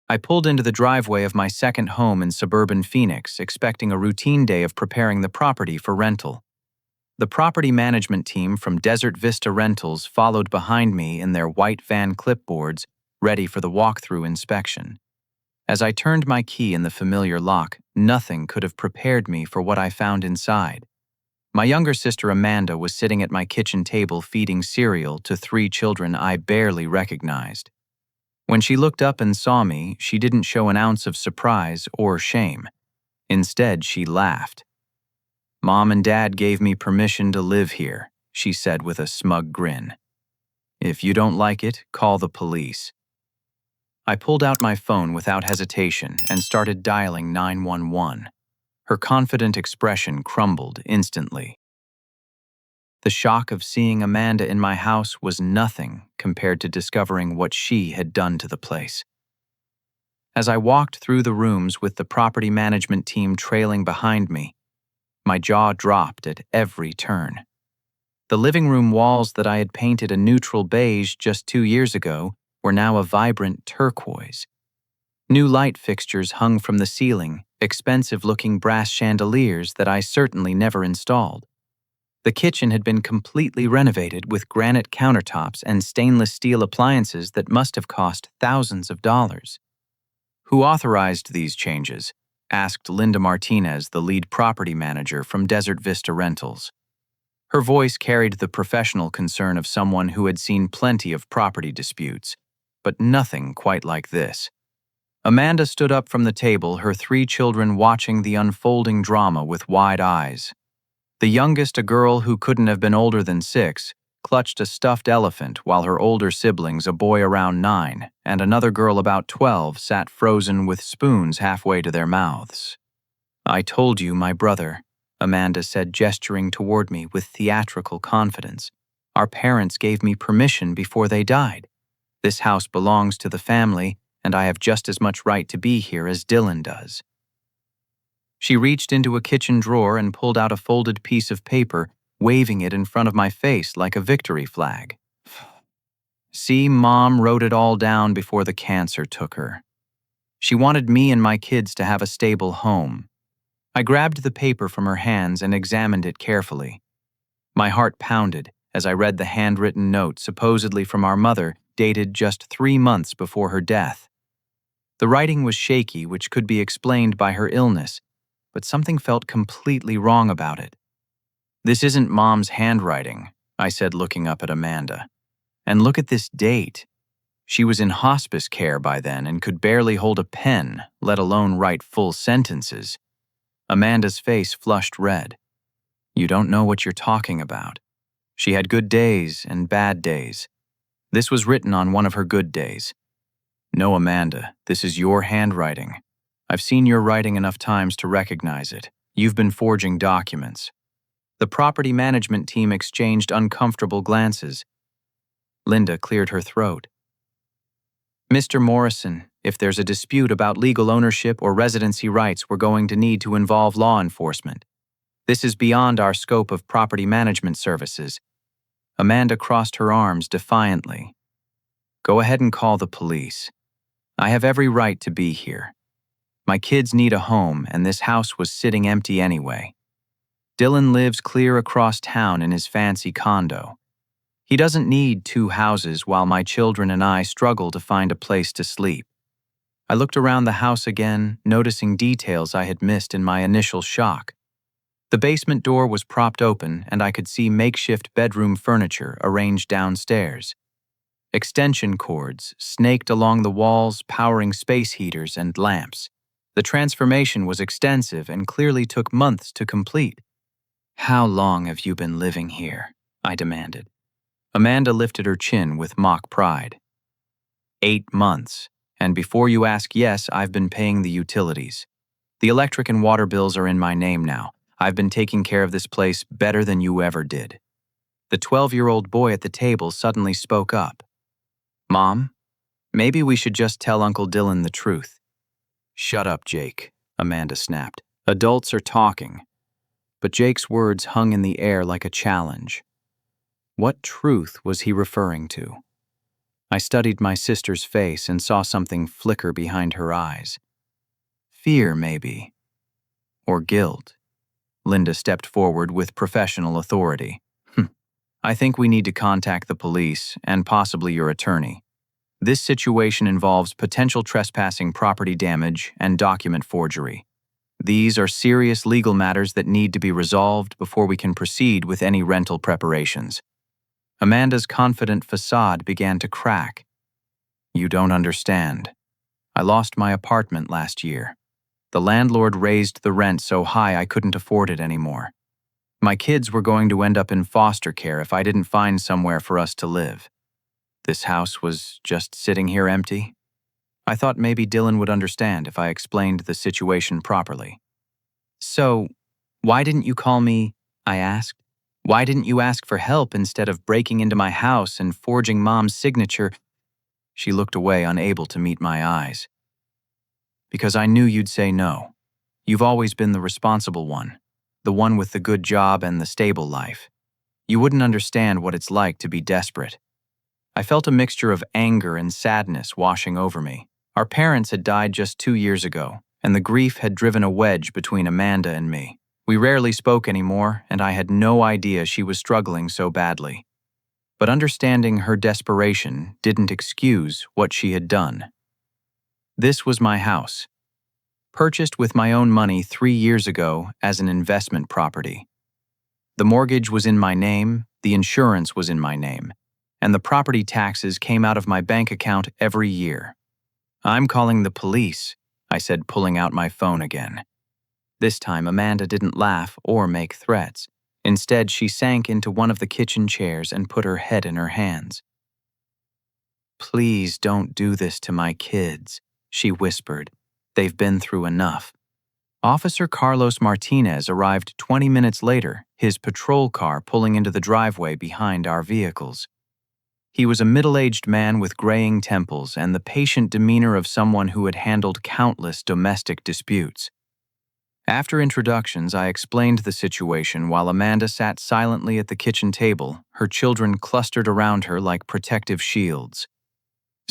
I pulled into the driveway of my second home in suburban Phoenix, expecting a routine day of preparing the property for rental. The property management team from Desert Vista Rentals followed behind me in their white van clipboards, ready for the walkthrough inspection. As I turned my key in the familiar lock, nothing could have prepared me for what I found inside. My younger sister Amanda was sitting at my kitchen table feeding cereal to 3 children I barely recognized. When she looked up and saw me, she didn't show an ounce of surprise or shame. Instead, she laughed. "Mom and Dad gave me permission to live here," she said with a smug grin. "If you don't like it, call the police." I pulled out my phone without hesitation and started dialing 911. Her confident expression crumbled instantly. The shock of seeing Amanda in my house was nothing compared to discovering what she had done to the place. As I walked through the rooms with the property management team trailing behind me, my jaw dropped at every turn. The living room walls that I had painted a neutral beige just 2 years ago were now a vibrant turquoise. New light fixtures hung from the ceiling, expensive-looking brass chandeliers that I certainly never installed. The kitchen had been completely renovated with granite countertops and stainless steel appliances that must have cost thousands of dollars. "Who authorized these changes?" asked Linda Martinez, the lead property manager from Desert Vista Rentals. Her voice carried the professional concern of someone who had seen plenty of property disputes, but nothing quite like this. Amanda stood up from the table, her 3 children watching the unfolding drama with wide eyes. The youngest, a girl who couldn't have been older than 6, clutched a stuffed elephant while her older siblings, a boy around 9 and another girl about 12, sat frozen with spoons halfway to their mouths. "I told you, my brother," Amanda said, gesturing toward me with theatrical confidence. "Our parents gave me permission before they died. This house belongs to the family, and I have just as much right to be here as Dylan does." She reached into a kitchen drawer and pulled out a folded piece of paper, waving it in front of my face like a victory flag. "See, Mom wrote it all down before the cancer took her. She wanted me and my kids to have a stable home." I grabbed the paper from her hands and examined it carefully. My heart pounded as I read the handwritten note supposedly from our mother, dated just 3 months before her death. The writing was shaky, which could be explained by her illness, but something felt completely wrong about it. "This isn't Mom's handwriting," I said, looking up at Amanda. "And look at this date. She was in hospice care by then and could barely hold a pen, let alone write full sentences." Amanda's face flushed red. "You don't know what you're talking about. She had good days and bad days. This was written on one of her good days." "No, Amanda, this is your handwriting. I've seen your writing enough times to recognize it. You've been forging documents." The property management team exchanged uncomfortable glances. Linda cleared her throat. "Mr. Morrison, if there's a dispute about legal ownership or residency rights, we're going to need to involve law enforcement. This is beyond our scope of property management services." Amanda crossed her arms defiantly. "Go ahead and call the police. I have every right to be here. My kids need a home, and this house was sitting empty anyway. Dylan lives clear across town in his fancy condo. He doesn't need 2 houses while my children and I struggle to find a place to sleep." I looked around the house again, noticing details I had missed in my initial shock. The basement door was propped open, and I could see makeshift bedroom furniture arranged downstairs. Extension cords snaked along the walls, powering space heaters and lamps. The transformation was extensive and clearly took months to complete. "How long have you been living here?" I demanded. Amanda lifted her chin with mock pride. 8 months, and before you ask, yes, I've been paying the utilities. The electric and water bills are in my name now. I've been taking care of this place better than you ever did." The 12-year-old boy at the table suddenly spoke up. "Mom, maybe we should just tell Uncle Dylan the truth." "Shut up, Jake," Amanda snapped. "Adults are talking." But Jake's words hung in the air like a challenge. What truth was he referring to? I studied my sister's face and saw something flicker behind her eyes. Fear, maybe. Or guilt. Linda stepped forward with professional authority. I think we need to contact the police and possibly your attorney. This situation involves potential trespassing, property damage, and document forgery. These are serious legal matters that need to be resolved before we can proceed with any rental preparations. Amanda's confident facade began to crack. You don't understand. I lost my apartment last year. The landlord raised the rent so high I couldn't afford it anymore. My kids were going to end up in foster care if I didn't find somewhere for us to live. This house was just sitting here empty. I thought maybe Dylan would understand if I explained the situation properly. So, why didn't you call me? I asked. Why didn't you ask for help instead of breaking into my house and forging Mom's signature? She looked away, unable to meet my eyes. Because I knew you'd say no. You've always been the responsible one, the one with the good job and the stable life. You wouldn't understand what it's like to be desperate. I felt a mixture of anger and sadness washing over me. Our parents had died just 2 years ago, and the grief had driven a wedge between Amanda and me. We rarely spoke anymore, and I had no idea she was struggling so badly. But understanding her desperation didn't excuse what she had done. This was my house, purchased with my own money 3 years ago as an investment property. The mortgage was in my name, the insurance was in my name, and the property taxes came out of my bank account every year. I'm calling the police, I said, pulling out my phone again. This time, Amanda didn't laugh or make threats. Instead, she sank into one of the kitchen chairs and put her head in her hands. Please don't do this to my kids, she whispered. They've been through enough. Officer Carlos Martinez arrived 20 minutes later, his patrol car pulling into the driveway behind our vehicles. He was a middle-aged man with graying temples and the patient demeanor of someone who had handled countless domestic disputes. After introductions, I explained the situation while Amanda sat silently at the kitchen table, her children clustered around her like protective shields.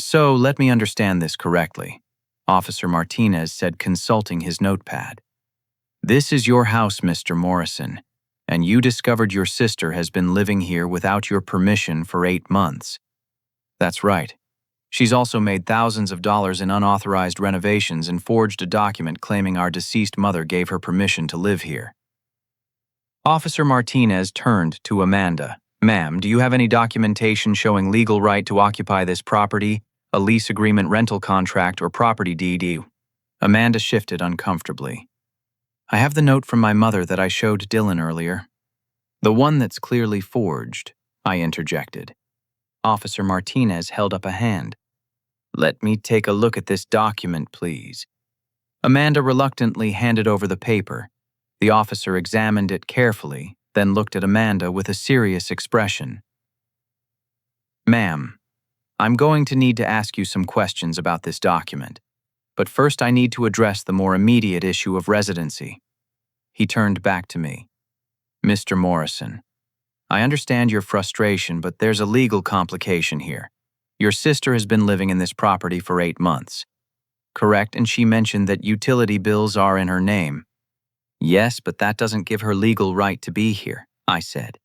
So, let me understand this correctly, Officer Martinez said, consulting his notepad. This is your house, Mr. Morrison, and you discovered your sister has been living here without your permission for 8 months. That's right. She's also made thousands of dollars in unauthorized renovations and forged a document claiming our deceased mother gave her permission to live here. Officer Martinez turned to Amanda. Ma'am, do you have any documentation showing legal right to occupy this property, a lease agreement, rental contract, or property deed? Amanda shifted uncomfortably. I have the note from my mother that I showed Dylan earlier. The one that's clearly forged, I interjected. Officer Martinez held up a hand. Let me take a look at this document, please. Amanda reluctantly handed over the paper. The officer examined it carefully, then looked at Amanda with a serious expression. Ma'am, I'm going to need to ask you some questions about this document, but first I need to address the more immediate issue of residency. He turned back to me. Mr. Morrison, I understand your frustration, but there's a legal complication here. Your sister has been living in this property for 8 months. Correct, and she mentioned that utility bills are in her name. Yes, but that doesn't give her legal right to be here, I said.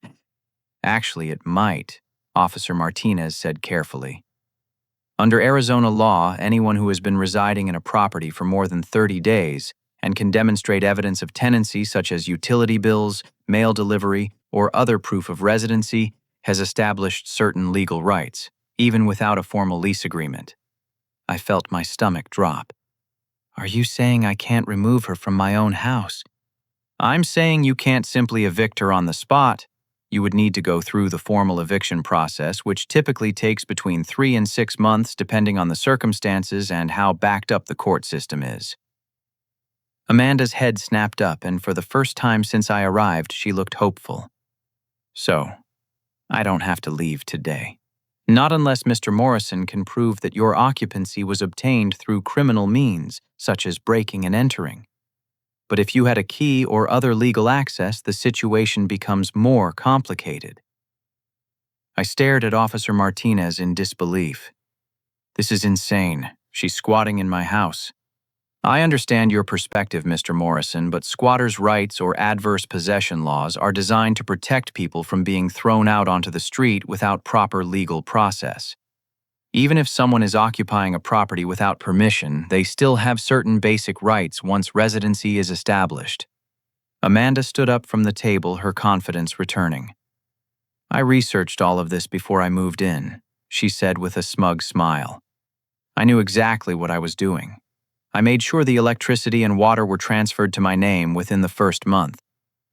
Actually, it might, Officer Martinez said carefully. Under Arizona law, anyone who has been residing in a property for more than 30 days and can demonstrate evidence of tenancy such as utility bills, mail delivery, or other proof of residency has established certain legal rights, even without a formal lease agreement. I felt my stomach drop. Are you saying I can't remove her from my own house? I'm saying you can't simply evict her on the spot. You would need to go through the formal eviction process, which typically takes between 3 and 6 months depending on the circumstances and how backed up the court system is. Amanda's head snapped up, and for the first time since I arrived, she looked hopeful. So, I don't have to leave today. Not unless Mr. Morrison can prove that your occupancy was obtained through criminal means, such as breaking and entering. But if you had a key or other legal access, the situation becomes more complicated. I stared at Officer Martinez in disbelief. This is insane. She's squatting in my house. I understand your perspective, Mr. Morrison, but squatters' rights or adverse possession laws are designed to protect people from being thrown out onto the street without proper legal process. Even if someone is occupying a property without permission, they still have certain basic rights once residency is established. Amanda stood up from the table, her confidence returning. I researched all of this before I moved in, she said with a smug smile. I knew exactly what I was doing. I made sure the electricity and water were transferred to my name within the first month.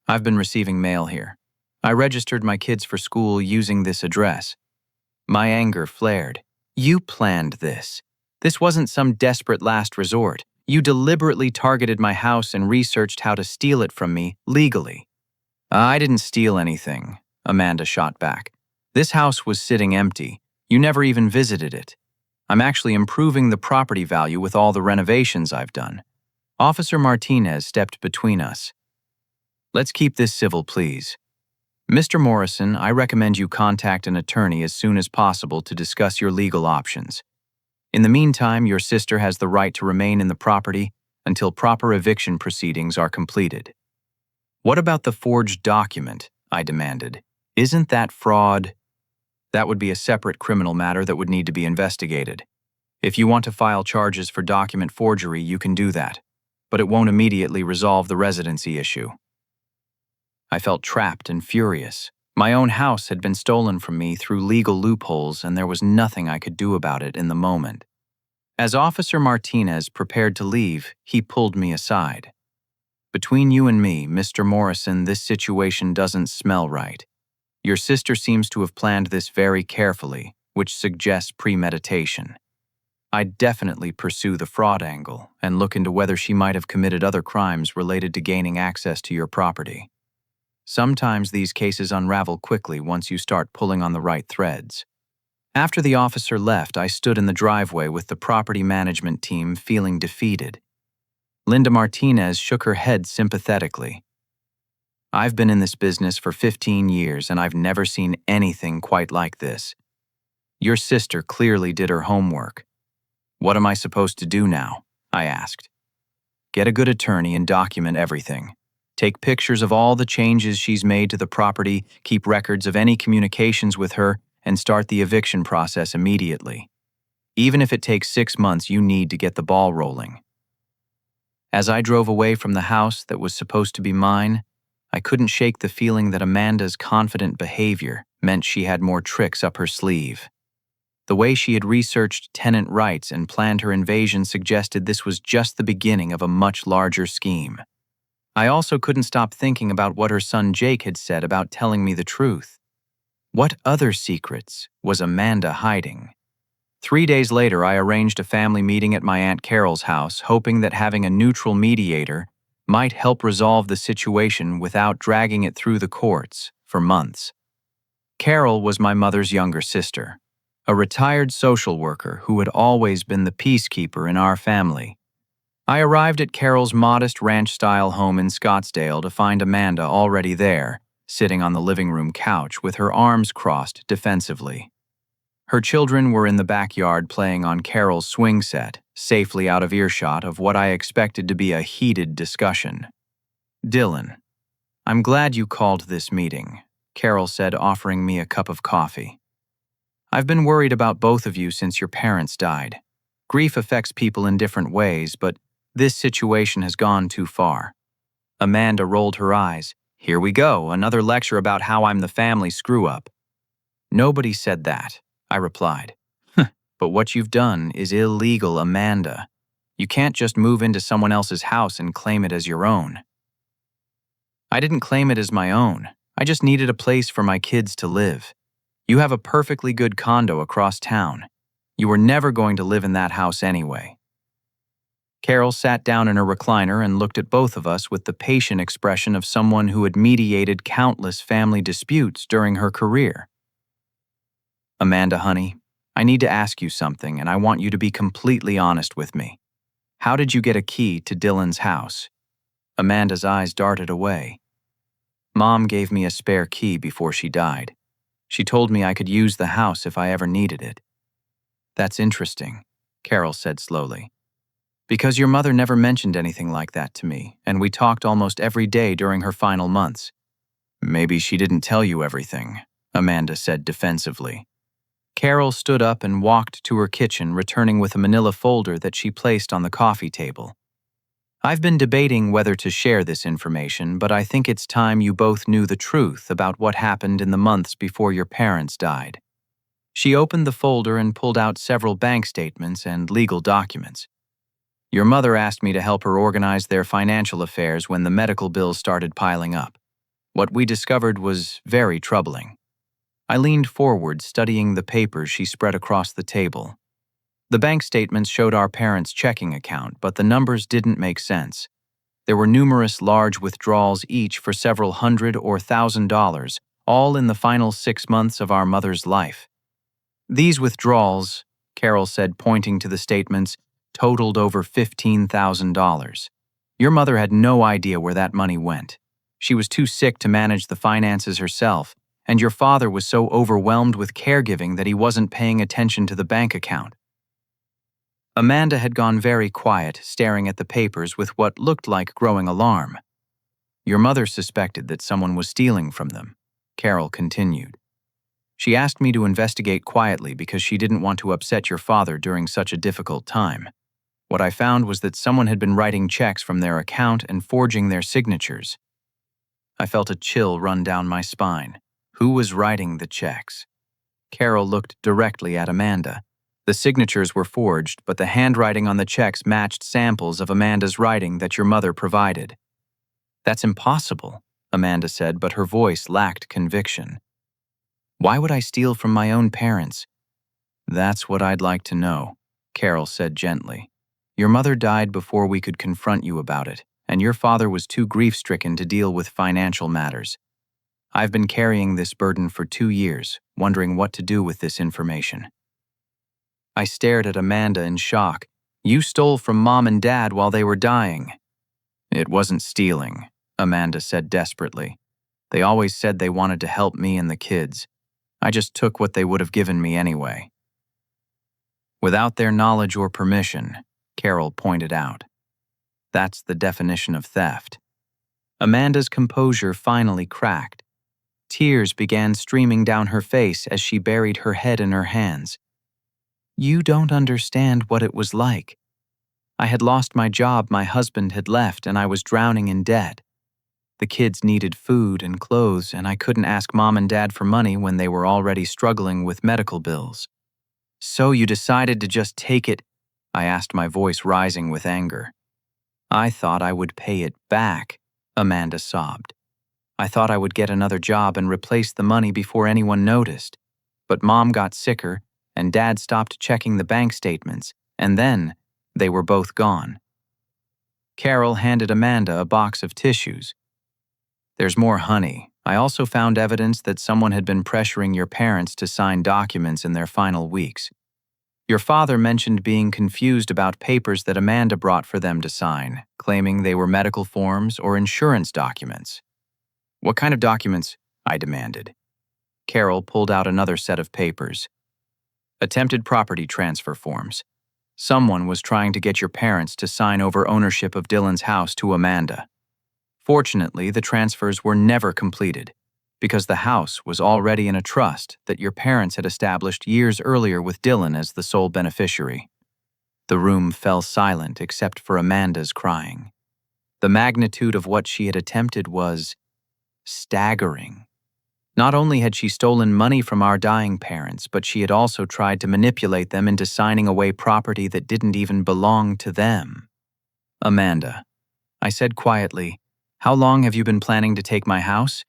I've been receiving mail here. I registered my kids for school using this address. My anger flared. You planned this. This wasn't some desperate last resort. You deliberately targeted my house and researched how to steal it from me legally. I didn't steal anything, Amanda shot back. This house was sitting empty. You never even visited it. I'm actually improving the property value with all the renovations I've done. Officer Martinez stepped between us. Let's keep this civil, please. Mr. Morrison, I recommend you contact an attorney as soon as possible to discuss your legal options. In the meantime, your sister has the right to remain in the property until proper eviction proceedings are completed. What about the forged document? I demanded. Isn't that fraud? That would be a separate criminal matter that would need to be investigated. If you want to file charges for document forgery, you can do that, but it won't immediately resolve the residency issue. I felt trapped and furious. My own house had been stolen from me through legal loopholes, and there was nothing I could do about it in the moment. As Officer Martinez prepared to leave, he pulled me aside. Between you and me, Mr. Morrison, this situation doesn't smell right. Your sister seems to have planned this very carefully, which suggests premeditation. I'd definitely pursue the fraud angle and look into whether she might have committed other crimes related to gaining access to your property. Sometimes these cases unravel quickly once you start pulling on the right threads. After the officer left, I stood in the driveway with the property management team feeling defeated. Linda Martinez shook her head sympathetically. I've been in this business for 15 years and I've never seen anything quite like this. Your sister clearly did her homework. What am I supposed to do now? I asked. Get a good attorney and document everything. Take pictures of all the changes she's made to the property, keep records of any communications with her, and start the eviction process immediately. Even if it takes 6 months, you need to get the ball rolling. As I drove away from the house that was supposed to be mine, I couldn't shake the feeling that Amanda's confident behavior meant she had more tricks up her sleeve. The way she had researched tenant rights and planned her invasion suggested this was just the beginning of a much larger scheme. I also couldn't stop thinking about what her son Jake had said about telling me the truth. What other secrets was Amanda hiding? 3 days later, I arranged a family meeting at my Aunt Carol's house, hoping that having a neutral mediator might help resolve the situation without dragging it through the courts for months. Carol was my mother's younger sister, a retired social worker who had always been the peacekeeper in our family. I arrived at Carol's modest ranch-style home in Scottsdale to find Amanda already there, sitting on the living room couch with her arms crossed defensively. Her children were in the backyard playing on Carol's swing set, safely out of earshot of what I expected to be a heated discussion. Dylan, I'm glad you called this meeting, Carol said, offering me a cup of coffee. I've been worried about both of you since your parents died. Grief affects people in different ways, but this situation has gone too far. Amanda rolled her eyes. Here we go, another lecture about how I'm the family screw-up. Nobody said that, I replied. But what you've done is illegal, Amanda. You can't just move into someone else's house and claim it as your own. I didn't claim it as my own. I just needed a place for my kids to live. You have a perfectly good condo across town. You were never going to live in that house anyway. Carol sat down in her recliner and looked at both of us with the patient expression of someone who had mediated countless family disputes during her career. Amanda, honey, I need to ask you something, and I want you to be completely honest with me. How did you get a key to Dylan's house? Amanda's eyes darted away. Mom gave me a spare key before she died. She told me I could use the house if I ever needed it. That's interesting, Carol said slowly. Because your mother never mentioned anything like that to me, and we talked almost every day during her final months. Maybe she didn't tell you everything, Amanda said defensively. Carol stood up and walked to her kitchen, returning with a manila folder that she placed on the coffee table. I've been debating whether to share this information, but I think it's time you both knew the truth about what happened in the months before your parents died. She opened the folder and pulled out several bank statements and legal documents. Your mother asked me to help her organize their financial affairs when the medical bills started piling up. What we discovered was very troubling. I leaned forward, studying the papers she spread across the table. The bank statements showed our parents' checking account, but the numbers didn't make sense. There were numerous large withdrawals, each for several hundred or $1,000, all in the final 6 months of our mother's life. These withdrawals, Carol said, pointing to the statements, totaled over $15,000. Your mother had no idea where that money went. She was too sick to manage the finances herself, and your father was so overwhelmed with caregiving that he wasn't paying attention to the bank account. Amanda had gone very quiet, staring at the papers with what looked like growing alarm. Your mother suspected that someone was stealing from them, Carol continued. She asked me to investigate quietly because she didn't want to upset your father during such a difficult time. What I found was that someone had been writing checks from their account and forging their signatures. I felt a chill run down my spine. Who was writing the checks? Carol looked directly at Amanda. The signatures were forged, but the handwriting on the checks matched samples of Amanda's writing that your mother provided. That's impossible, Amanda said, but her voice lacked conviction. Why would I steal from my own parents? That's what I'd like to know, Carol said gently. Your mother died before we could confront you about it, and your father was too grief-stricken to deal with financial matters. I've been carrying this burden for 2 years, wondering what to do with this information. I stared at Amanda in shock. You stole from Mom and Dad while they were dying. It wasn't stealing, Amanda said desperately. They always said they wanted to help me and the kids. I just took what they would have given me anyway. Without their knowledge or permission, Carol pointed out. That's the definition of theft. Amanda's composure finally cracked. Tears began streaming down her face as she buried her head in her hands. You don't understand what it was like. I had lost my job, my husband had left, and I was drowning in debt. The kids needed food and clothes, and I couldn't ask Mom and Dad for money when they were already struggling with medical bills. So you decided to just take it? I asked, my voice rising with anger. I thought I would pay it back, Amanda sobbed. I thought I would get another job and replace the money before anyone noticed. But Mom got sicker, and Dad stopped checking the bank statements, and then they were both gone. Carol handed Amanda a box of tissues. There's more, honey. I also found evidence that someone had been pressuring your parents to sign documents in their final weeks. Your father mentioned being confused about papers that Amanda brought for them to sign, claiming they were medical forms or insurance documents. What kind of documents? I demanded. Carol pulled out another set of papers. Attempted property transfer forms. Someone was trying to get your parents to sign over ownership of Dylan's house to Amanda. Fortunately, the transfers were never completed, because the house was already in a trust that your parents had established years earlier with Dylan as the sole beneficiary. The room fell silent except for Amanda's crying. The magnitude of what she had attempted was staggering. Not only had she stolen money from our dying parents, but she had also tried to manipulate them into signing away property that didn't even belong to them. Amanda, I said quietly, how long have you been planning to take my house?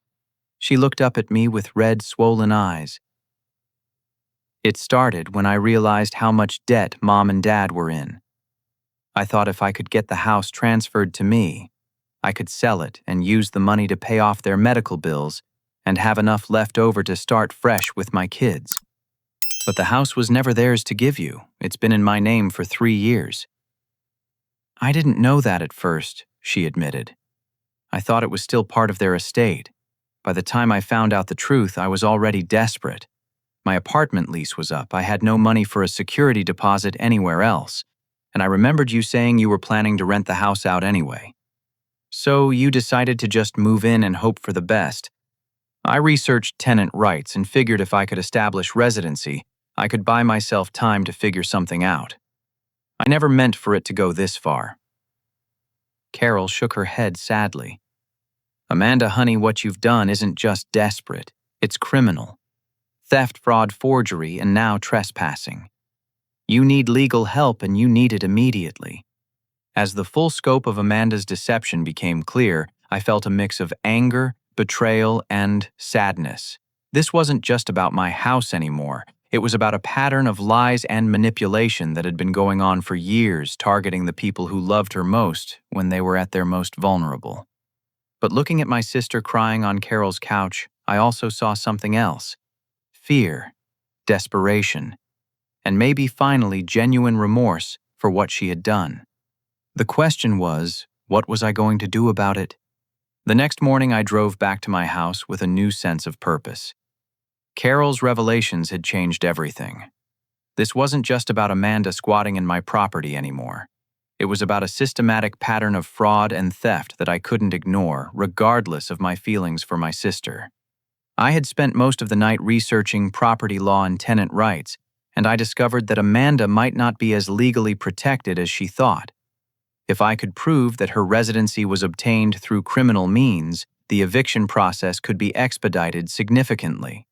She looked up at me with red, swollen eyes. It started when I realized how much debt Mom and Dad were in. I thought if I could get the house transferred to me, I could sell it and use the money to pay off their medical bills and have enough left over to start fresh with my kids. But the house was never theirs to give you. It's been in my name for 3 years. I didn't know that at first, she admitted. I thought it was still part of their estate. By the time I found out the truth, I was already desperate. My apartment lease was up. I had no money for a security deposit anywhere else. And I remembered you saying you were planning to rent the house out anyway. So you decided to just move in and hope for the best. I researched tenant rights and figured if I could establish residency, I could buy myself time to figure something out. I never meant for it to go this far. Carol shook her head sadly. Amanda, honey, what you've done isn't just desperate. It's criminal. Theft, fraud, forgery, and now trespassing. You need legal help and you need it immediately. As the full scope of Amanda's deception became clear, I felt a mix of anger, betrayal, and sadness. This wasn't just about my house anymore. It was about a pattern of lies and manipulation that had been going on for years, targeting the people who loved her most when they were at their most vulnerable. But looking at my sister crying on Carol's couch, I also saw something else. Fear, desperation, and maybe finally genuine remorse for what she had done. The question was, what was I going to do about it? The next morning I drove back to my house with a new sense of purpose. Carol's revelations had changed everything. This wasn't just about Amanda squatting in my property anymore. It was about a systematic pattern of fraud and theft that I couldn't ignore, regardless of my feelings for my sister. I had spent most of the night researching property law and tenant rights, and I discovered that Amanda might not be as legally protected as she thought. If I could prove that her residency was obtained through criminal means, the eviction process could be expedited significantly.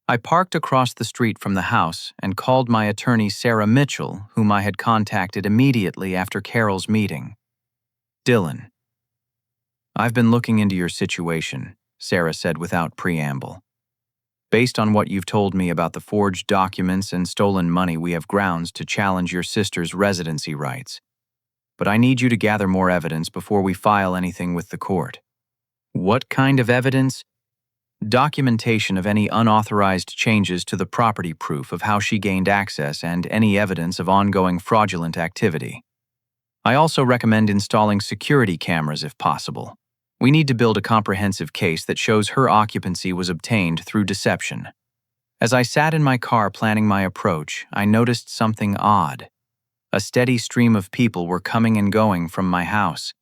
I parked across the street from the house and called my attorney Sarah Mitchell, whom I had contacted immediately after Carol's meeting. Dylan. I've been looking into your situation, Sarah said without preamble. Based on what you've told me about the forged documents and stolen money, we have grounds to challenge your sister's residency rights. But I need you to gather more evidence before we file anything with the court. What kind of evidence? Documentation of any unauthorized changes to the property, proof of how she gained access, and any evidence of ongoing fraudulent activity. I also recommend installing security cameras if possible. We need to build a comprehensive case that shows her occupancy was obtained through deception. As I sat in my car planning my approach, I noticed something odd. A steady stream of people were coming and going from my house.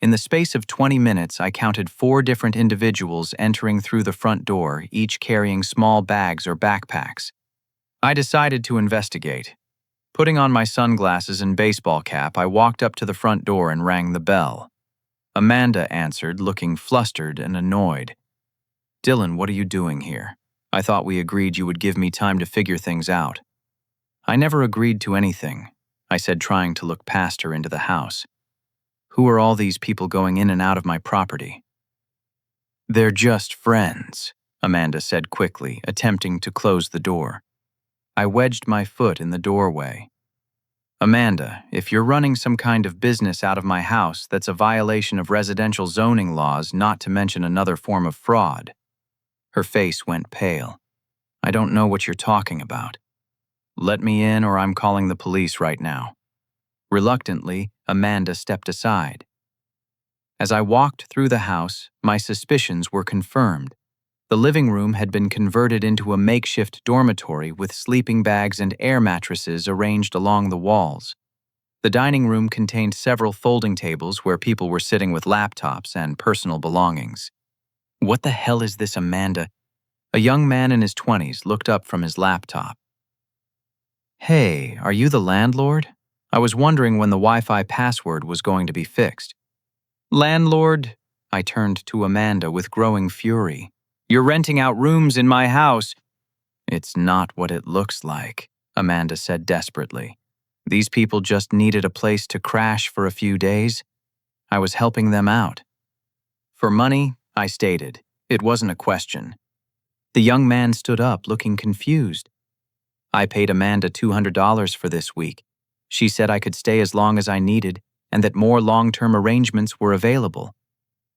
In the space of 20 minutes, I counted 4 different individuals entering through the front door, each carrying small bags or backpacks. I decided to investigate. Putting on my sunglasses and baseball cap, I walked up to the front door and rang the bell. Amanda answered, looking flustered and annoyed. Dylan, what are you doing here? I thought we agreed you would give me time to figure things out. I never agreed to anything, I said, trying to look past her into the house. Who are all these people going in and out of my property? They're just friends, Amanda said quickly, attempting to close the door. I wedged my foot in the doorway. Amanda, if you're running some kind of business out of my house, that's a violation of residential zoning laws, not to mention another form of fraud. Her face went pale. I don't know what you're talking about. Let me in or I'm calling the police right now. Reluctantly, Amanda stepped aside. As I walked through the house, my suspicions were confirmed. The living room had been converted into a makeshift dormitory with sleeping bags and air mattresses arranged along the walls. The dining room contained several folding tables where people were sitting with laptops and personal belongings. What the hell is this, Amanda? A young man in his 20s looked up from his laptop. Hey, are you the landlord? I was wondering when the Wi-Fi password was going to be fixed. Landlord? I turned to Amanda with growing fury. You're renting out rooms in my house. It's not what it looks like, Amanda said desperately. These people just needed a place to crash for a few days. I was helping them out. For money, I stated. It wasn't a question. The young man stood up, looking confused. I paid Amanda $200 for this week. She said I could stay as long as I needed and that more long-term arrangements were available.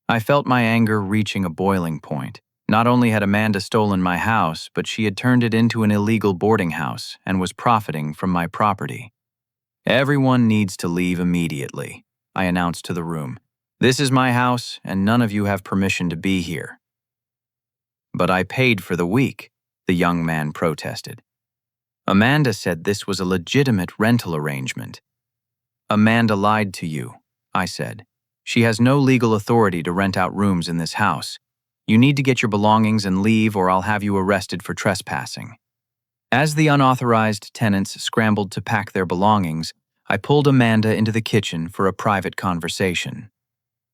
I felt my anger reaching a boiling point. Not only had Amanda stolen my house, but she had turned it into an illegal boarding house and was profiting from my property. Everyone needs to leave immediately, I announced to the room. This is my house and none of you have permission to be here. But I paid for the week. the young man protested. Amanda said this was a legitimate rental arrangement. Amanda lied to you, I said. She has no legal authority to rent out rooms in this house. You need to get your belongings and leave, or I'll have you arrested for trespassing. As the unauthorized tenants scrambled to pack their belongings, I pulled Amanda into the kitchen for a private conversation.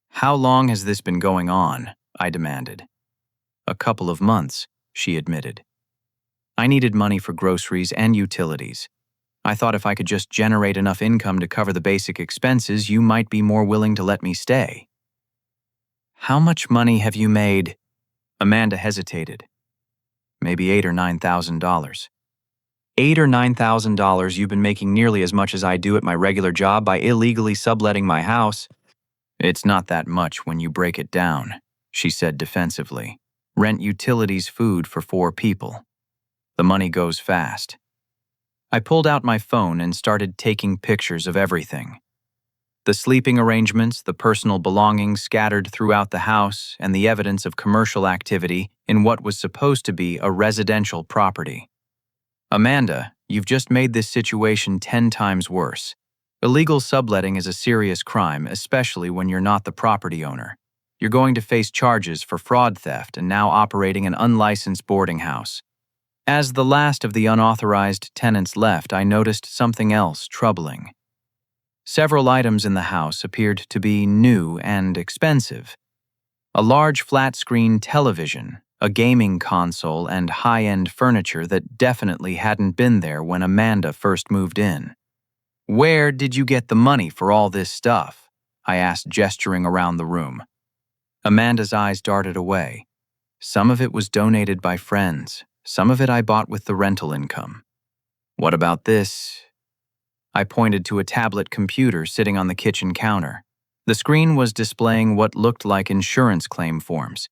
How long has this been going on? I demanded. A couple of months, she admitted. I needed money for groceries and utilities. I thought if I could just generate enough income to cover the basic expenses, you might be more willing to let me stay. How much money have you made? Amanda hesitated. Maybe $8,000 or $9,000. $8,000 or $9,000. You've been making nearly as much as I do at my regular job by illegally subletting my house. It's not that much when you break it down, she said defensively. Rent, utilities, food for 4 people. The money goes fast. I pulled out my phone and started taking pictures of everything. The sleeping arrangements, the personal belongings scattered throughout the house, and the evidence of commercial activity in what was supposed to be a residential property. Amanda, you've just made this situation 10 times worse. Illegal subletting is a serious crime, especially when you're not the property owner. You're going to face charges for fraud, theft, and now operating an unlicensed boarding house. As the last of the unauthorized tenants left, I noticed something else troubling. Several items in the house appeared to be new and expensive. A large flat-screen television, a gaming console, and high-end furniture that definitely hadn't been there when Amanda first moved in. Where did you get the money for all this stuff? I asked, gesturing around the room. Amanda's eyes darted away. Some of it was donated by friends. Some of it I bought with the rental income. What about this? I pointed to a tablet computer sitting on the kitchen counter. The screen was displaying what looked like insurance claim forms.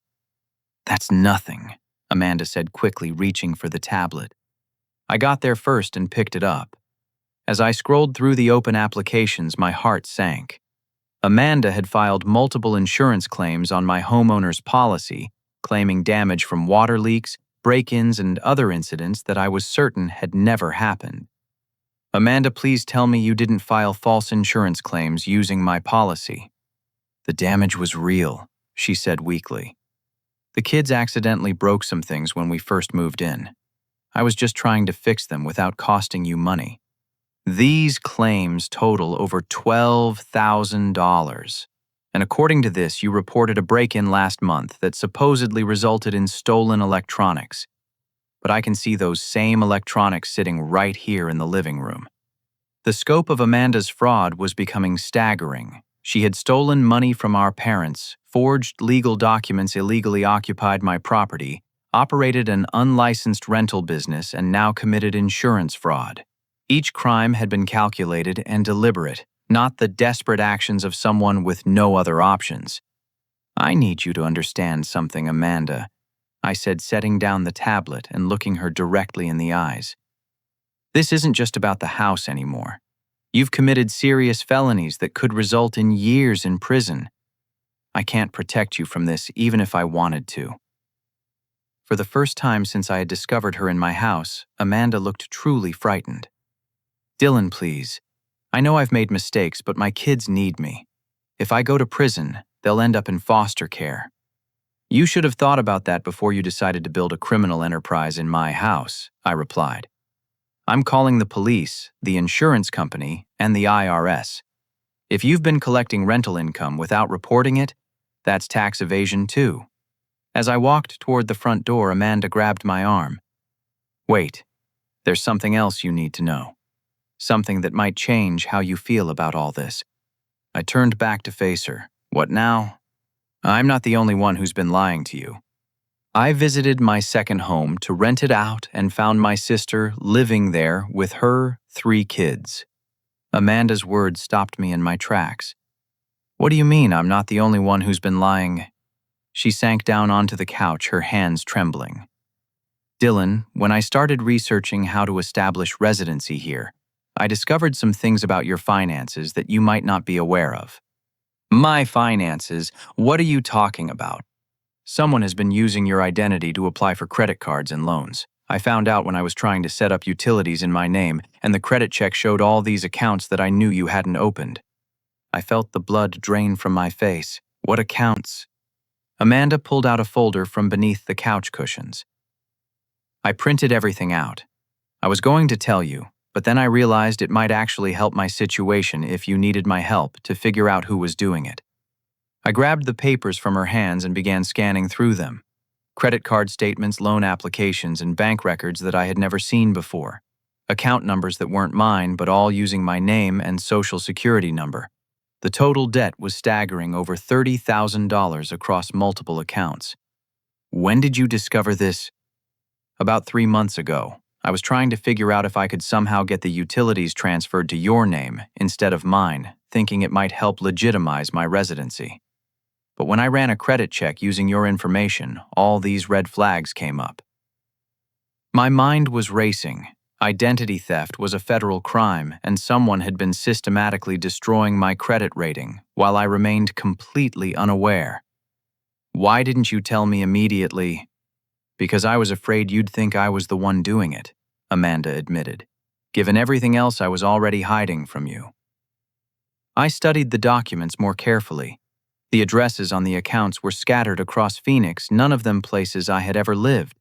That's nothing, Amanda said quickly, reaching for the tablet. I got there first and picked it up. As I scrolled through the open applications, my heart sank. Amanda had filed multiple insurance claims on my homeowner's policy, claiming damage from water leaks, break-ins, and other incidents that I was certain had never happened. Amanda, please tell me you didn't file false insurance claims using my policy. The damage was real, she said weakly. The kids accidentally broke some things when we first moved in. I was just trying to fix them without costing you money. These claims total over $12,000. And according to this, you reported a break-in last month that supposedly resulted in stolen electronics. But I can see those same electronics sitting right here in the living room. The scope of Amanda's fraud was becoming staggering. She had stolen money from our parents, forged legal documents, illegally occupied my property, operated an unlicensed rental business, and now committed insurance fraud. Each crime had been calculated and deliberate, not the desperate actions of someone with no other options. I need you to understand something, Amanda, I said, setting down the tablet and looking her directly in the eyes. This isn't just about the house anymore. You've committed serious felonies that could result in years in prison. I can't protect you from this even if I wanted to. For the first time since I had discovered her in my house, Amanda looked truly frightened. Dylan, please. I know I've made mistakes, but my kids need me. If I go to prison, they'll end up in foster care. You should have thought about that before you decided to build a criminal enterprise in my house, I replied. I'm calling the police, the insurance company, and the IRS. If you've been collecting rental income without reporting it, that's tax evasion too. As I walked toward the front door, Amanda grabbed my arm. Wait, there's something else you need to know. Something that might change how you feel about all this. I turned back to face her. What now? I'm not the only one who's been lying to you. I visited my second home to rent it out and found my sister living there with her 3 kids. Amanda's words stopped me in my tracks. What do you mean I'm not the only one who's been lying? She sank down onto the couch, her hands trembling. Dylan, when I started researching how to establish residency here, I discovered some things about your finances that you might not be aware of. My finances? What are you talking about? Someone has been using your identity to apply for credit cards and loans, I found out when I was trying to set up utilities in my name, and the credit check showed all these accounts that I knew you hadn't opened. I felt the blood drain from my face. What accounts? Amanda pulled out a folder from beneath the couch cushions. I printed everything out. I was going to tell you, but then I realized it might actually help my situation if you needed my help to figure out who was doing it. I grabbed the papers from her hands and began scanning through them. Credit card statements, loan applications, and bank records that I had never seen before. Account numbers that weren't mine, but all using my name and social security number. The total debt was staggering, over $30,000 across multiple accounts. When did you discover this? About 3 months ago. I was trying to figure out if I could somehow get the utilities transferred to your name instead of mine, thinking it might help legitimize my residency. But when I ran a credit check using your information, all these red flags came up. My mind was racing. Identity theft was a federal crime, and someone had been systematically destroying my credit rating while I remained completely unaware. Why didn't you tell me immediately? Because I was afraid you'd think I was the one doing it, Amanda admitted, given everything else I was already hiding from you. I studied the documents more carefully. The addresses on the accounts were scattered across Phoenix, none of them places I had ever lived.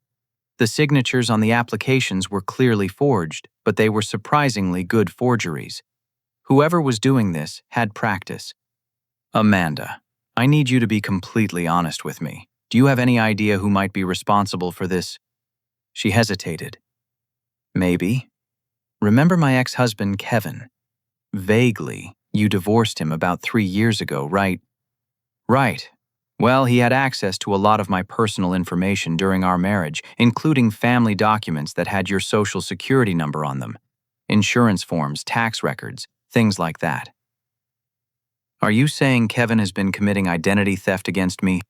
The signatures on the applications were clearly forged, but they were surprisingly good forgeries. Whoever was doing this had practice. Amanda, I need you to be completely honest with me. Do you have any idea who might be responsible for this? She hesitated. Maybe. Remember my ex-husband, Kevin? Vaguely, you divorced him about 3 years ago, right? Right. Well, he had access to a lot of my personal information during our marriage, including family documents that had your social security number on them, insurance forms, tax records, things like that. Are you saying Kevin has been committing identity theft against me?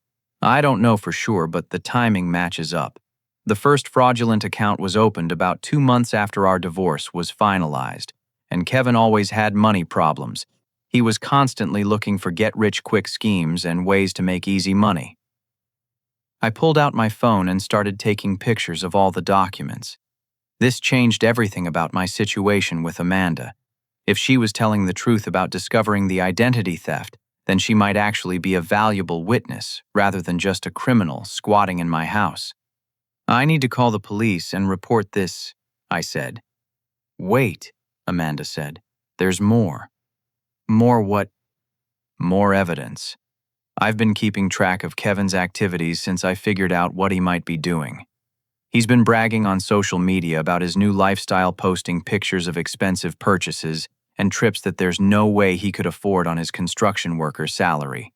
I don't know for sure, but the timing matches up. The first fraudulent account was opened about 2 months after our divorce was finalized, and Kevin always had money problems. He was constantly looking for get-rich-quick schemes and ways to make easy money. I pulled out my phone and started taking pictures of all the documents. This changed everything about my situation with Amanda. If she was telling the truth about discovering the identity theft, then she might actually be a valuable witness rather than just a criminal squatting in my house. I need to call the police and report this, I said. Wait, Amanda said. There's more. More what? More evidence. I've been keeping track of Kevin's activities since I figured out what he might be doing. He's been bragging on social media about his new lifestyle, posting pictures of expensive purchases and trips that there's no way he could afford on his construction worker's salary.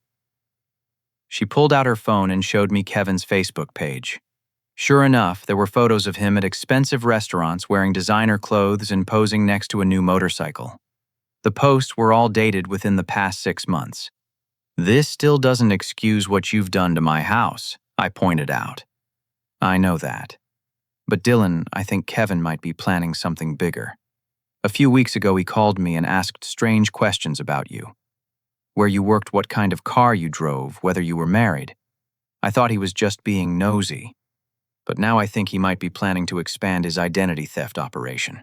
She pulled out her phone and showed me Kevin's Facebook page. Sure enough, there were photos of him at expensive restaurants wearing designer clothes and posing next to a new motorcycle. The posts were all dated within the past 6 months. This still doesn't excuse what you've done to my house, I pointed out. I know that. But Dylan, I think Kevin might be planning something bigger. A few weeks ago, he called me and asked strange questions about you. Where you worked, what kind of car you drove, whether you were married. I thought he was just being nosy. But now I think he might be planning to expand his identity theft operation.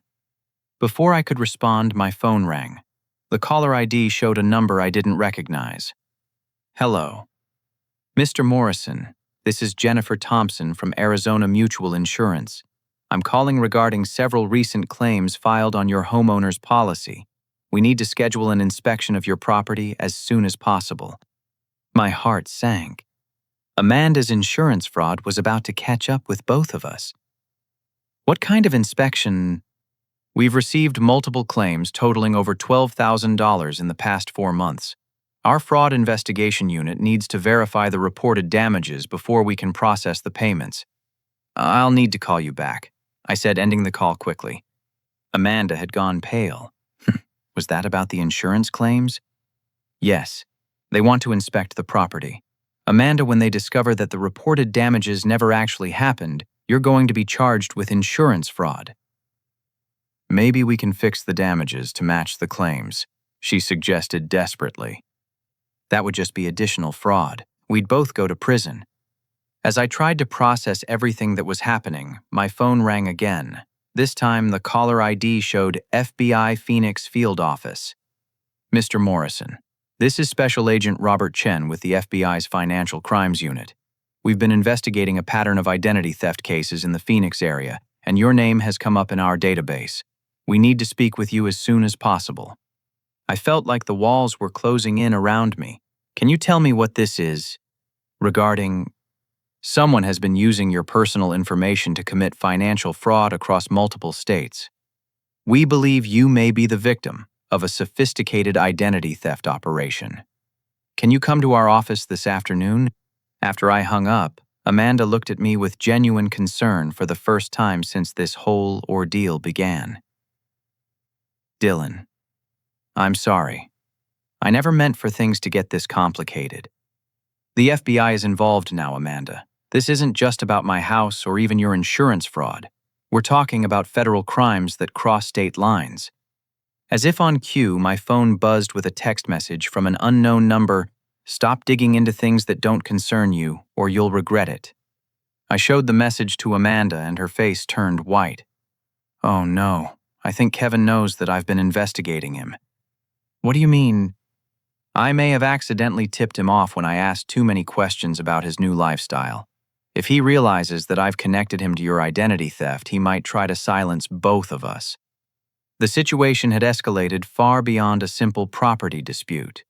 Before I could respond, my phone rang. The caller ID showed a number I didn't recognize. Hello. Mr. Morrison, this is Jennifer Thompson from Arizona Mutual Insurance. I'm calling regarding several recent claims filed on your homeowner's policy. We need to schedule an inspection of your property as soon as possible. My heart sank. Amanda's insurance fraud was about to catch up with both of us. What kind of inspection? We've received multiple claims totaling over $12,000 in the past 4 months. Our fraud investigation unit needs to verify the reported damages before we can process the payments. I'll need to call you back, I said, ending the call quickly. Amanda had gone pale. Was that about the insurance claims? Yes. They want to inspect the property. Amanda, when they discover that the reported damages never actually happened, you're going to be charged with insurance fraud. Maybe we can fix the damages to match the claims, she suggested desperately. That would just be additional fraud. We'd both go to prison. As I tried to process everything that was happening, my phone rang again. This time, the caller ID showed FBI Phoenix Field Office. Mr. Morrison, this is Special Agent Robert Chen with the FBI's Financial Crimes Unit. We've been investigating a pattern of identity theft cases in the Phoenix area, and your name has come up in our database. We need to speak with you as soon as possible. I felt like the walls were closing in around me. Can you tell me what this is? Regarding, someone has been using your personal information to commit financial fraud across multiple states. We believe you may be the victim of a sophisticated identity theft operation. Can you come to our office this afternoon? After I hung up, Amanda looked at me with genuine concern for the first time since this whole ordeal began. Dylan, I'm sorry. I never meant for things to get this complicated. The FBI is involved now, Amanda. This isn't just about my house or even your insurance fraud. We're talking about federal crimes that cross state lines. As if on cue, my phone buzzed with a text message from an unknown number. Stop digging into things that don't concern you, or you'll regret it. I showed the message to Amanda and her face turned white. Oh no, I think Kevin knows that I've been investigating him. What do you mean? I may have accidentally tipped him off when I asked too many questions about his new lifestyle. If he realizes that I've connected him to your identity theft, he might try to silence both of us. The situation had escalated far beyond a simple property dispute.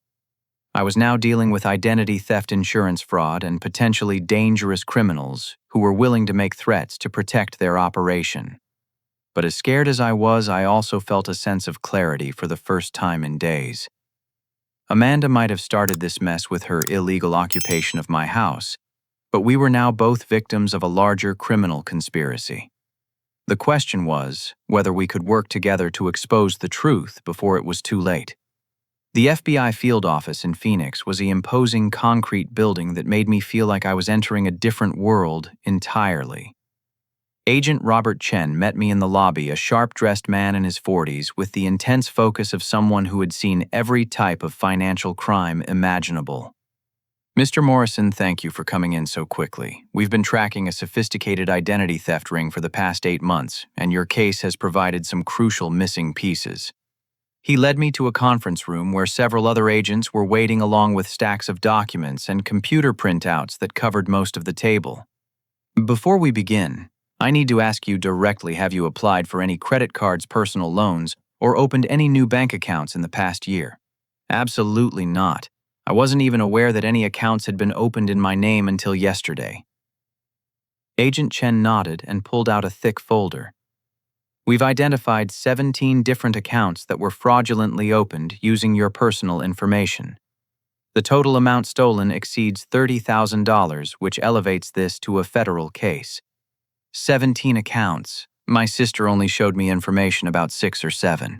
I was now dealing with identity theft insurance fraud and potentially dangerous criminals who were willing to make threats to protect their operation. But as scared as I was, I also felt a sense of clarity for the first time in days. Amanda might have started this mess with her illegal occupation of my house, but we were now both victims of a larger criminal conspiracy. The question was whether we could work together to expose the truth before it was too late. The FBI field office in Phoenix was the imposing concrete building that made me feel like I was entering a different world entirely. Agent Robert Chen met me in the lobby, a sharp-dressed man in his 40s with the intense focus of someone who had seen every type of financial crime imaginable. Mr. Morrison, thank you for coming in so quickly. We've been tracking a sophisticated identity theft ring for the past 8 months, and your case has provided some crucial missing pieces. He led me to a conference room where several other agents were waiting along with stacks of documents and computer printouts that covered most of the table. Before we begin, I need to ask you directly, have you applied for any credit cards, personal loans, or opened any new bank accounts in the past year? Absolutely not. I wasn't even aware that any accounts had been opened in my name until yesterday. Agent Chen nodded and pulled out a thick folder. We've identified 17 different accounts that were fraudulently opened using your personal information. The total amount stolen exceeds $30,000, which elevates this to a federal case. 17 accounts. My sister only showed me information about 6 or 7.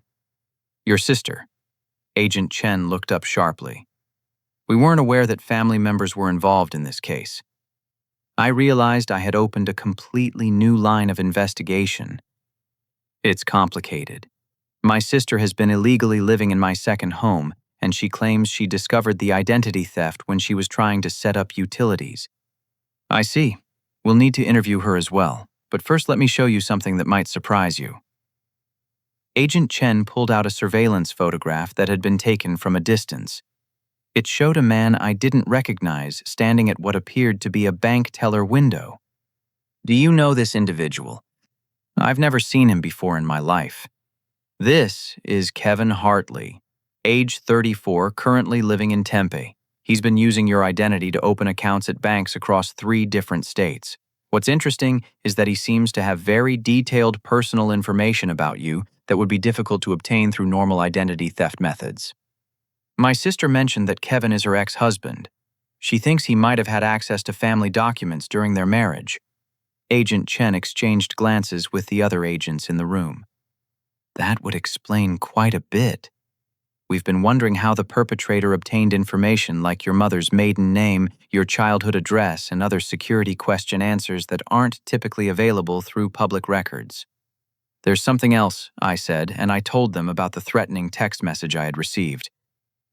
Your sister? Agent Chen looked up sharply. We weren't aware that family members were involved in this case. I realized I had opened a completely new line of investigation. It's complicated. My sister has been illegally living in my second home, and she claims she discovered the identity theft when she was trying to set up utilities. I see. We'll need to interview her as well, but first let me show you something that might surprise you. Agent Chen pulled out a surveillance photograph that had been taken from a distance. It showed a man I didn't recognize standing at what appeared to be a bank teller window. Do you know this individual? I've never seen him before in my life. This is Kevin Hartley, age 34, currently living in Tempe. He's been using your identity to open accounts at banks across 3 different states. What's interesting is that he seems to have very detailed personal information about you that would be difficult to obtain through normal identity theft methods. My sister mentioned that Kevin is her ex-husband. She thinks he might have had access to family documents during their marriage. Agent Chen exchanged glances with the other agents in the room. That would explain quite a bit. We've been wondering how the perpetrator obtained information like your mother's maiden name, your childhood address, and other security question answers that aren't typically available through public records. There's something else, I said, and I told them about the threatening text message I had received.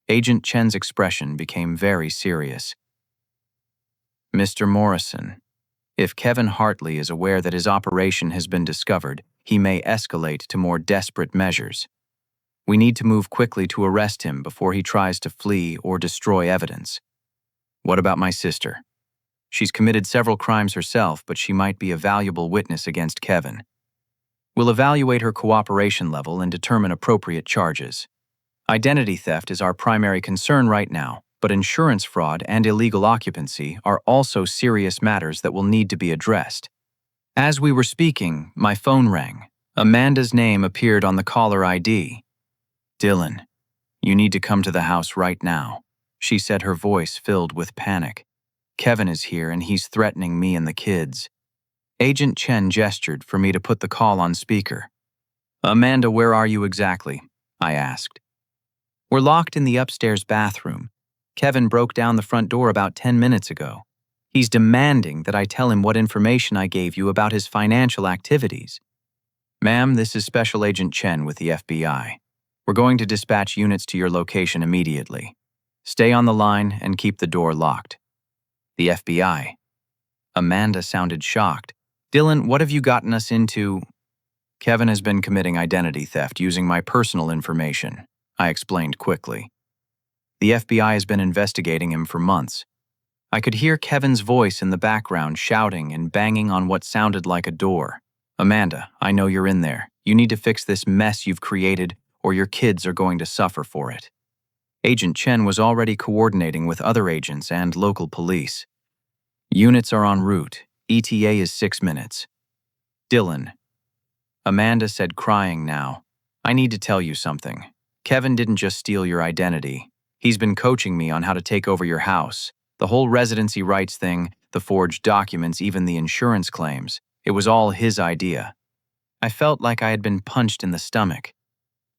Agent Chen's expression became very serious. Mr. Morrison, If Kevin Hartley is aware that his operation has been discovered, he may escalate to more desperate measures. We need to move quickly to arrest him before he tries to flee or destroy evidence. What about my sister? She's committed several crimes herself, but she might be a valuable witness against Kevin. We'll evaluate her cooperation level and determine appropriate charges. Identity theft is our primary concern right now, but insurance fraud and illegal occupancy are also serious matters that will need to be addressed. As we were speaking, my phone rang. Amanda's name appeared on the caller ID. "Dylan, you need to come to the house right now," she said, her voice filled with panic. "Kevin is here and he's threatening me and the kids." Agent Chen gestured for me to put the call on speaker. "Amanda, where are you exactly?" I asked. "We're locked in the upstairs bathroom. Kevin broke down the front door about 10 minutes ago. He's demanding that I tell him what information I gave you about his financial activities." "Ma'am, this is Special Agent Chen with the FBI. We're going to dispatch units to your location immediately. Stay on the line and keep the door locked." "The FBI?" Amanda sounded shocked. "Dylan, what have you gotten us into?" "Kevin has been committing identity theft using my personal information," I explained quickly. "The FBI has been investigating him for months." I could hear Kevin's voice in the background shouting and banging on what sounded like a door. "Amanda, I know you're in there. You need to fix this mess you've created, or your kids are going to suffer for it." Agent Chen was already coordinating with other agents and local police. "Units are en route. ETA is 6 minutes. Dylan," Amanda said, crying now, "I need to tell you something. Kevin didn't just steal your identity. He's been coaching me on how to take over your house. The whole residency rights thing, the forged documents, even the insurance claims. It was all his idea." I felt like I had been punched in the stomach.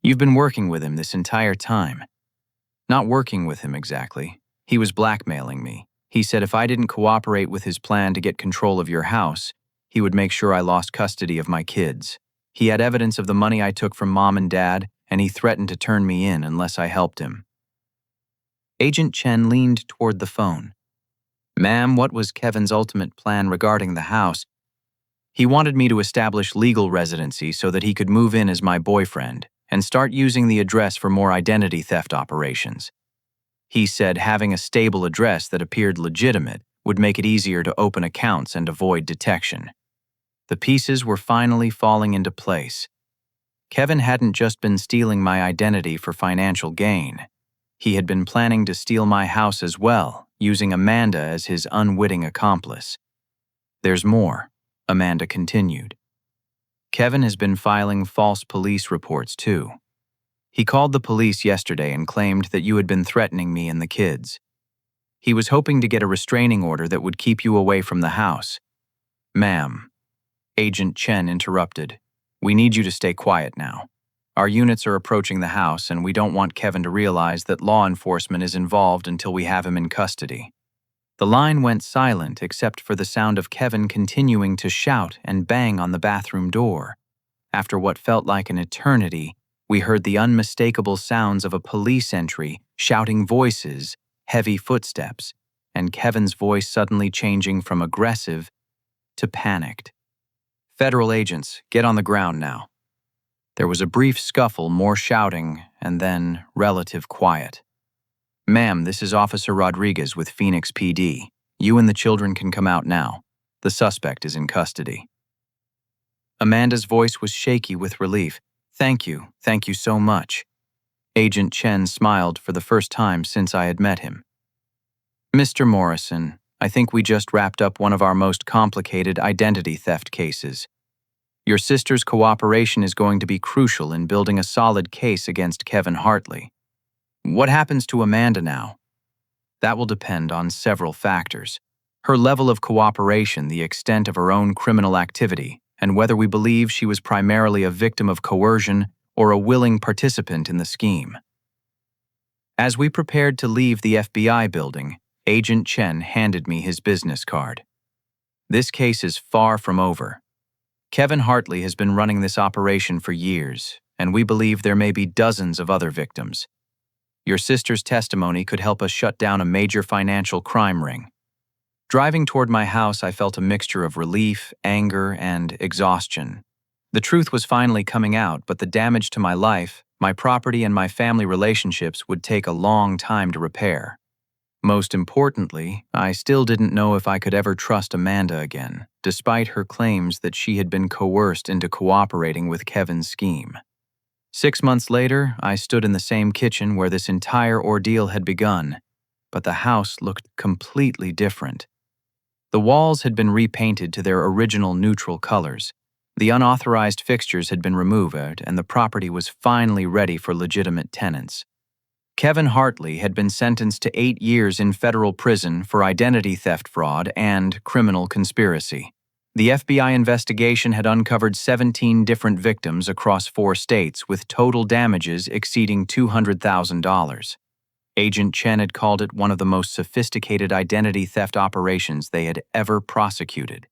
"You've been working with him this entire time." "Not working with him exactly. He was blackmailing me. He said if I didn't cooperate with his plan to get control of your house, he would make sure I lost custody of my kids. He had evidence of the money I took from Mom and Dad, and he threatened to turn me in unless I helped him." Agent Chen leaned toward the phone. "Ma'am, what was Kevin's ultimate plan regarding the house?" "He wanted me to establish legal residency so that he could move in as my boyfriend and start using the address for more identity theft operations. He said having a stable address that appeared legitimate would make it easier to open accounts and avoid detection." The pieces were finally falling into place. Kevin hadn't just been stealing my identity for financial gain. He had been planning to steal my house as well, using Amanda as his unwitting accomplice. "There's more," Amanda continued. "Kevin has been filing false police reports too. He called the police yesterday and claimed that you had been threatening me and the kids. He was hoping to get a restraining order that would keep you away from the house." "Ma'am," Agent Chen interrupted, "we need you to stay quiet now. Our units are approaching the house and we don't want Kevin to realize that law enforcement is involved until we have him in custody." The line went silent except for the sound of Kevin continuing to shout and bang on the bathroom door. After what felt like an eternity, we heard the unmistakable sounds of a police entry, shouting voices, heavy footsteps, and Kevin's voice suddenly changing from aggressive to panicked. "Federal agents, get on the ground now." There was a brief scuffle, more shouting, and then relative quiet. "Ma'am, this is Officer Rodriguez with Phoenix PD. You and the children can come out now. The suspect is in custody." Amanda's voice was shaky with relief. Thank you so much." Agent Chen smiled for the first time since I had met him. "Mr. Morrison, I think we just wrapped up one of our most complicated identity theft cases. Your sister's cooperation is going to be crucial in building a solid case against Kevin Hartley. What happens to Amanda now?" "That will depend on several factors. Her level of cooperation, the extent of her own criminal activity, and whether we believe she was primarily a victim of coercion or a willing participant in the scheme." As we prepared to leave the FBI building, Agent Chen handed me his business card. "This case is far from over. Kevin Hartley has been running this operation for years, and we believe there may be dozens of other victims. Your sister's testimony could help us shut down a major financial crime ring." Driving toward my house, I felt a mixture of relief, anger, and exhaustion. The truth was finally coming out, but the damage to my life, my property, and my family relationships would take a long time to repair. Most importantly, I still didn't know if I could ever trust Amanda again, despite her claims that she had been coerced into cooperating with Kevin's scheme. 6 months later, I stood in the same kitchen where this entire ordeal had begun, but the house looked completely different. The walls had been repainted to their original neutral colors. The unauthorized fixtures had been removed, and the property was finally ready for legitimate tenants. Kevin Hartley had been sentenced to 8 years in federal prison for identity theft fraud and criminal conspiracy. The FBI investigation had uncovered 17 different victims across 4 states with total damages exceeding $200,000. Agent Chen had called it one of the most sophisticated identity theft operations they had ever prosecuted.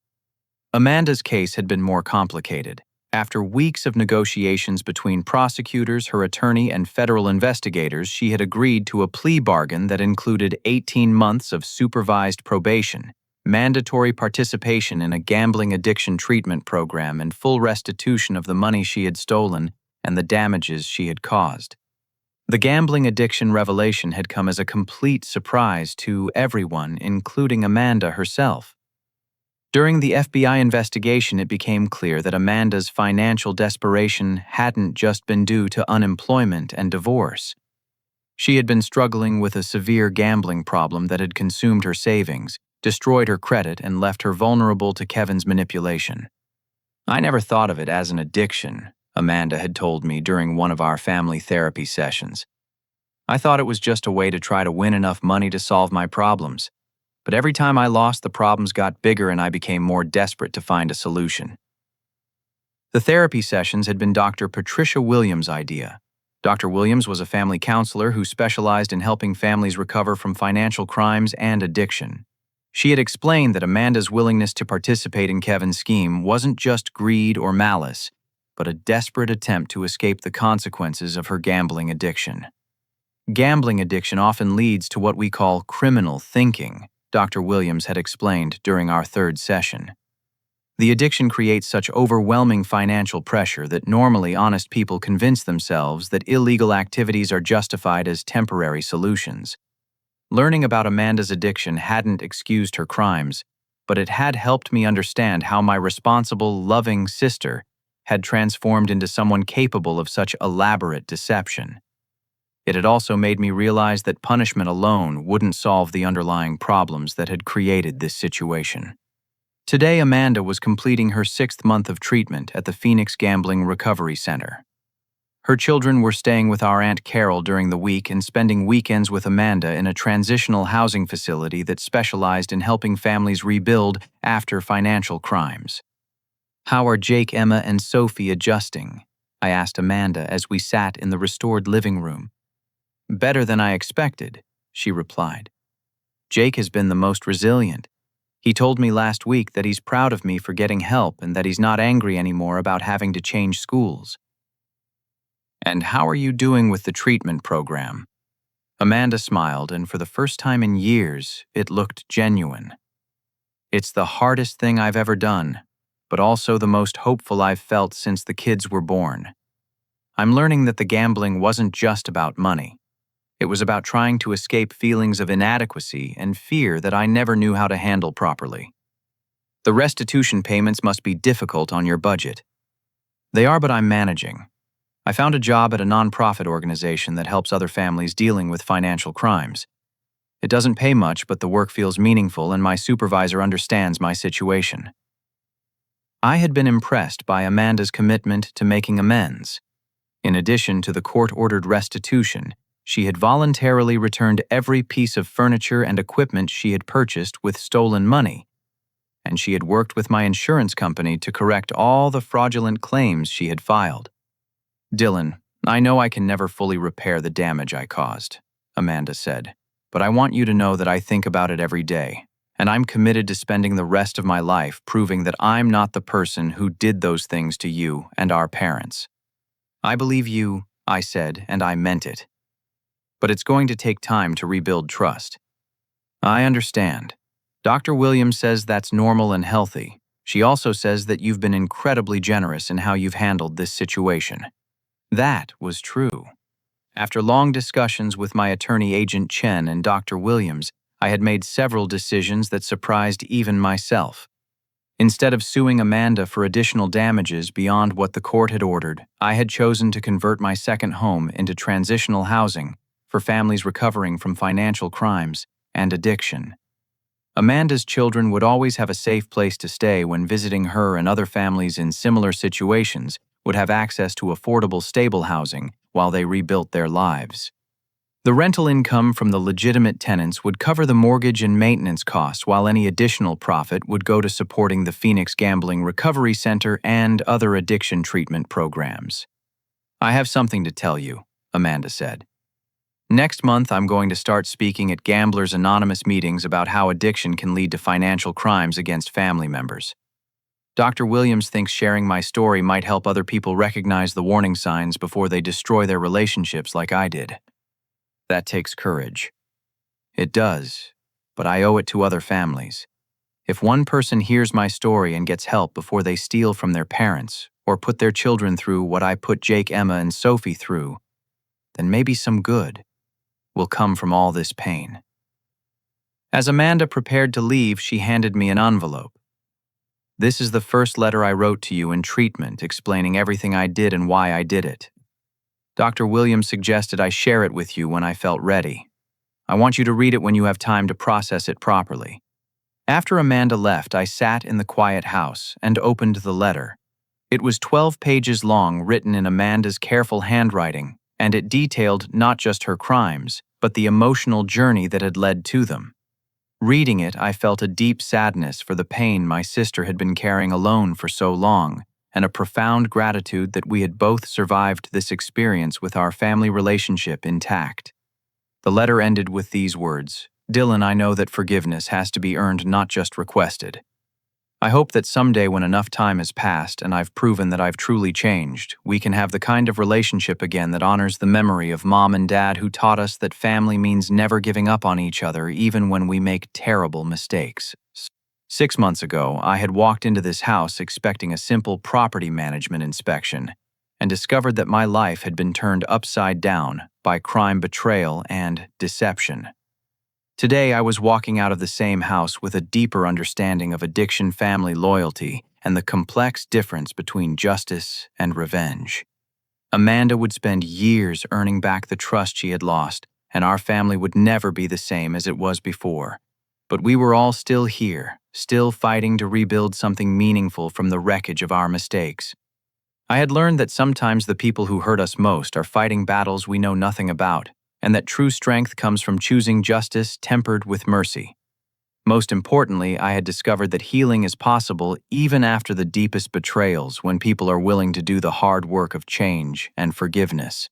Amanda's case had been more complicated. After weeks of negotiations between prosecutors, her attorney, and federal investigators, she had agreed to a plea bargain that included 18 months of supervised probation, mandatory participation in a gambling addiction treatment program, and full restitution of the money she had stolen and the damages she had caused. The gambling addiction revelation had come as a complete surprise to everyone, including Amanda herself. During the FBI investigation, it became clear that Amanda's financial desperation hadn't just been due to unemployment and divorce. She had been struggling with a severe gambling problem that had consumed her savings, destroyed her credit, and left her vulnerable to Kevin's manipulation. "I never thought of it as an addiction," Amanda had told me during one of our family therapy sessions. "I thought it was just a way to try to win enough money to solve my problems. But every time I lost, the problems got bigger and I became more desperate to find a solution." The therapy sessions had been Dr. Patricia Williams' idea. Dr. Williams was a family counselor who specialized in helping families recover from financial crimes and addiction. She had explained that Amanda's willingness to participate in Kevin's scheme wasn't just greed or malice, but a desperate attempt to escape the consequences of her gambling addiction. Gambling addiction often leads to what we call criminal thinking, Dr. Williams had explained during our 3rd session. The addiction creates such overwhelming financial pressure that normally honest people convince themselves that illegal activities are justified as temporary solutions. Learning about Amanda's addiction hadn't excused her crimes, but it had helped me understand how my responsible, loving sister had transformed into someone capable of such elaborate deception. It had also made me realize that punishment alone wouldn't solve the underlying problems that had created this situation. Today, Amanda was completing her 6th month of treatment at the Phoenix Gambling Recovery Center. Her children were staying with our Aunt Carol during the week and spending weekends with Amanda in a transitional housing facility that specialized in helping families rebuild after financial crimes. "How are Jake, Emma, and Sophie adjusting?" I asked Amanda as we sat in the restored living room. "Better than I expected," she replied. "Jake has been the most resilient. He told me last week that he's proud of me for getting help and that he's not angry anymore about having to change schools." "And how are you doing with the treatment program?" Amanda smiled, and for the first time in years, it looked genuine. "It's the hardest thing I've ever done, but also the most hopeful I've felt since the kids were born. I'm learning that the gambling wasn't just about money. It was about trying to escape feelings of inadequacy and fear that I never knew how to handle properly. The restitution payments must be difficult on your budget." "They are, but I'm managing. I found a job at a nonprofit organization that helps other families dealing with financial crimes. It doesn't pay much, but the work feels meaningful and my supervisor understands my situation." I had been impressed by Amanda's commitment to making amends. In addition to the court-ordered restitution, she had voluntarily returned every piece of furniture and equipment she had purchased with stolen money, and she had worked with my insurance company to correct all the fraudulent claims she had filed. "Dylan, I know I can never fully repair the damage I caused," Amanda said, "but I want you to know that I think about it every day, and I'm committed to spending the rest of my life proving that I'm not the person who did those things to you and our parents." "I believe you," I said, and I meant it. "But it's going to take time to rebuild trust." "I understand." Dr. Williams says that's normal and healthy. She also says that you've been incredibly generous in how you've handled this situation. That was true. After long discussions with my attorney agent Chen and Dr. Williams, I had made several decisions that surprised even myself. Instead of suing Amanda for additional damages beyond what the court had ordered, I had chosen to convert my second home into transitional housing for families recovering from financial crimes and addiction. Amanda's children would always have a safe place to stay when visiting her, and other families in similar situations would have access to affordable, stable housing while they rebuilt their lives. The rental income from the legitimate tenants would cover the mortgage and maintenance costs, while any additional profit would go to supporting the Phoenix Gambling Recovery Center and other addiction treatment programs. I have something to tell you, Amanda said. Next month, I'm going to start speaking at Gamblers Anonymous meetings about how addiction can lead to financial crimes against family members. Dr. Williams thinks sharing my story might help other people recognize the warning signs before they destroy their relationships like I did. That takes courage. It does, but I owe it to other families. If one person hears my story and gets help before they steal from their parents or put their children through what I put Jake, Emma, and Sophie through, then maybe some good will come from all this pain. As Amanda prepared to leave, she handed me an envelope. This is the first letter I wrote to you in treatment, explaining everything I did and why I did it. Dr. Williams suggested I share it with you when I felt ready. I want you to read it when you have time to process it properly. After Amanda left, I sat in the quiet house and opened the letter. It was 12 pages long, written in Amanda's careful handwriting, and it detailed not just her crimes, but the emotional journey that had led to them. Reading it, I felt a deep sadness for the pain my sister had been carrying alone for so long, and a profound gratitude that we had both survived this experience with our family relationship intact. The letter ended with these words: "Dylan, I know that forgiveness has to be earned, not just requested. I hope that someday, when enough time has passed and I've proven that I've truly changed, we can have the kind of relationship again that honors the memory of Mom and Dad, who taught us that family means never giving up on each other even when we make terrible mistakes." 6 months ago, I had walked into this house expecting a simple property management inspection and discovered that my life had been turned upside down by crime, betrayal, and deception. Today, I was walking out of the same house with a deeper understanding of addiction, family loyalty, and the complex difference between justice and revenge. Amanda would spend years earning back the trust she had lost, and our family would never be the same as it was before. But we were all still here, still fighting to rebuild something meaningful from the wreckage of our mistakes. I had learned that sometimes the people who hurt us most are fighting battles we know nothing about, and that true strength comes from choosing justice tempered with mercy. Most importantly, I had discovered that healing is possible even after the deepest betrayals, when people are willing to do the hard work of change and forgiveness.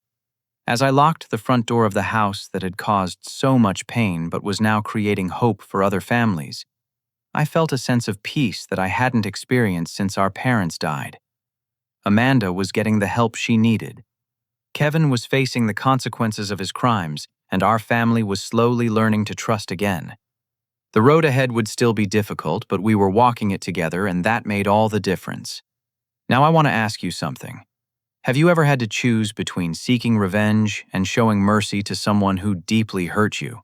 As I locked the front door of the house that had caused so much pain but was now creating hope for other families, I felt a sense of peace that I hadn't experienced since our parents died. Amanda was getting the help she needed. Kevin was facing the consequences of his crimes, and our family was slowly learning to trust again. The road ahead would still be difficult, but we were walking it together, and that made all the difference. Now I want to ask you something. Have you ever had to choose between seeking revenge and showing mercy to someone who deeply hurt you?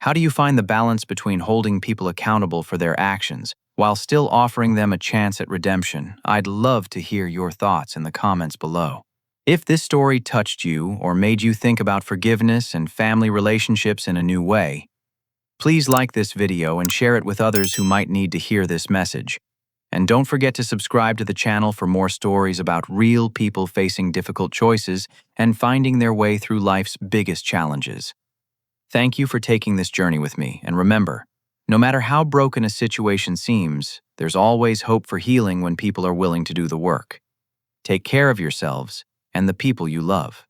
How do you find the balance between holding people accountable for their actions while still offering them a chance at redemption? I'd love to hear your thoughts in the comments below. If this story touched you or made you think about forgiveness and family relationships in a new way, please like this video and share it with others who might need to hear this message. And don't forget to subscribe to the channel for more stories about real people facing difficult choices and finding their way through life's biggest challenges. Thank you for taking this journey with me, and remember, no matter how broken a situation seems, there's always hope for healing when people are willing to do the work. Take care of yourselves and the people you love.